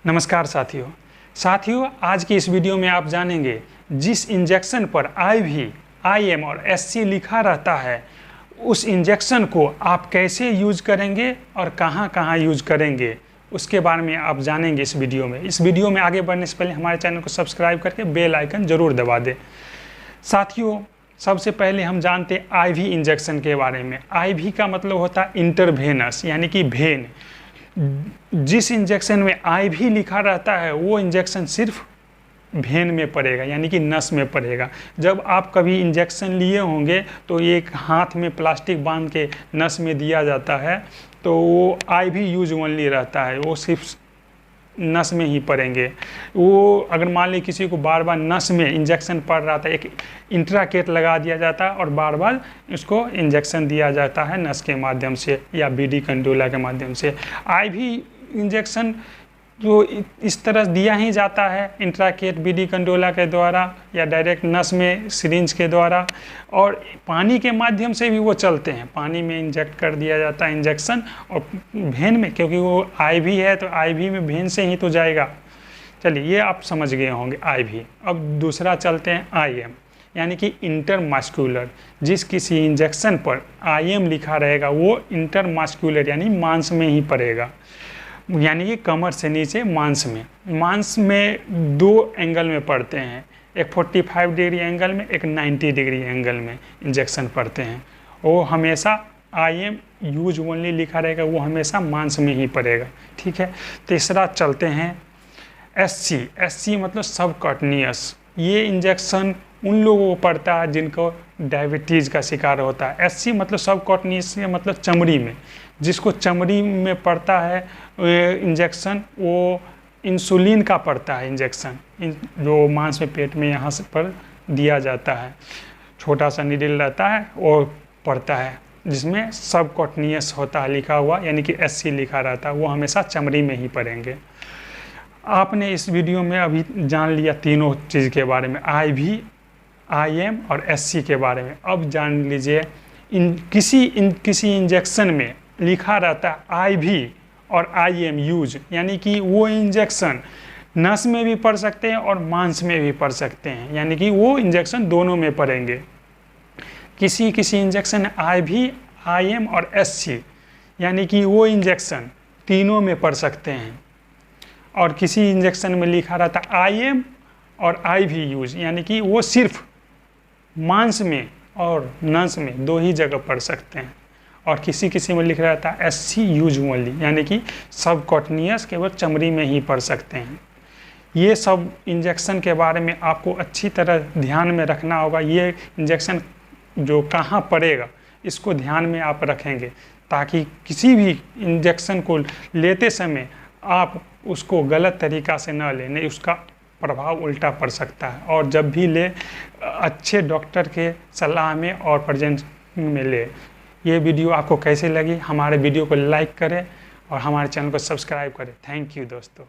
नमस्कार साथियों, आज की इस वीडियो में आप जानेंगे जिस इंजेक्शन पर IV, IM और SC लिखा रहता है उस इंजेक्शन को आप कैसे यूज करेंगे और कहां यूज करेंगे उसके बारे में आप जानेंगे इस वीडियो में। इस वीडियो में आगे बढ़ने से पहले हमारे चैनल को सब्सक्राइब करके बेल आइकन जरूर दबा दें। साथियों, सबसे पहले हम जानते हैं IV इंजेक्शन के बारे में। IV का मतलब होता है इंटरवेनस, यानी कि भेन। जिस इंजेक्शन में IV लिखा रहता है वो इंजेक्शन सिर्फ भेन में पड़ेगा, यानी कि नस में पड़ेगा। जब आप कभी इंजेक्शन लिए होंगे तो एक हाथ में प्लास्टिक बांध के नस में दिया जाता है, तो वो IV यूज ओनली रहता है, वो सिर्फ नस में ही पड़ेंगे। वो अगर मान ली किसी को बार बार नस में इंजेक्शन पड़ रहा था, एक इंट्राकेट लगा दिया जाता है और बार बार उसको इंजेक्शन दिया जाता है नस के माध्यम से या BD कंडोला के माध्यम से। IV इंजेक्शन तो इस तरह दिया ही जाता है, इंट्राकेट BD कंडोला के द्वारा या डायरेक्ट नस में सिरिंज के द्वारा, और पानी के माध्यम से भी वो चलते हैं। पानी में इंजेक्ट कर दिया जाता है इंजेक्शन, और भेन में, क्योंकि वो IV है तो IV में भेन से ही तो जाएगा। चलिए, ये आप समझ गए होंगे IV। अब दूसरा चलते हैं IM, यानी कि इंटरमास्कुलर। जिस किसी इंजेक्शन पर IM लिखा रहेगा वो इंटरमास्कुलर यानी मांस में ही पड़ेगा, यानी कि कमर से नीचे मांस में दो एंगल में पड़ते हैं, एक 45 डिग्री एंगल में, एक 90 डिग्री एंगल में इंजेक्शन पड़ते हैं। वो हमेशा IM यूज ओनली लिखा रहेगा, वो हमेशा मांस में ही पड़ेगा। ठीक है। तीसरा चलते हैं SC मतलब सबकॉटनियस। ये इंजेक्शन उन लोगों को पड़ता है जिनको डायबिटीज़ का शिकार होता है। SC मतलब सबकॉटनियस मतलब चमड़ी में, जिसको चमड़ी में पड़ता है इंजेक्शन, वो इंसुलिन का पड़ता है इंजेक्शन, जो मांस में पेट में यहाँ से पर दिया जाता है। छोटा सा नीडल रहता है और पड़ता है, जिसमें सबकॉटनियस होता है लिखा हुआ, यानी कि SC लिखा रहता है, वो हमेशा चमड़ी में ही पड़ेंगे। आपने इस वीडियो में अभी जान लिया तीनों चीज़ के बारे में, IV, IM और SC के बारे में। अब जान लीजिए किसी इंजेक्शन में लिखा रहता है IV और IM यूज, यानी कि वो इंजेक्शन नस में भी पड़ सकते हैं और मांस में भी पड़ सकते हैं, यानी कि वो इंजेक्शन दोनों में पड़ेंगे। किसी इंजेक्शन IV, IM और SC, यानी कि वो इंजेक्शन तीनों में पड़ सकते हैं। और किसी इंजेक्शन में लिखा रहता है IM और IV यूज, यानी कि वो सिर्फ मांस में और नस में दो ही जगह पड़ सकते हैं। और किसी में लिख रहता है SC यूज ओनली, यानी कि सबकॉटनियस केवल चमड़ी में ही पड़ सकते हैं। ये सब इंजेक्शन के बारे में आपको अच्छी तरह ध्यान में रखना होगा। ये इंजेक्शन जो कहाँ पड़ेगा इसको ध्यान में आप रखेंगे, ताकि किसी भी इंजेक्शन को लेते समय आप उसको गलत तरीक़ा से न लें, नहीं उसका प्रभाव उल्टा पड़ सकता है। और जब भी ले, अच्छे डॉक्टर के सलाह में और प्रेजेंस में ले। ये वीडियो आपको कैसे लगी? हमारे वीडियो को लाइक करें और हमारे चैनल को सब्सक्राइब करें। थैंक यू दोस्तों।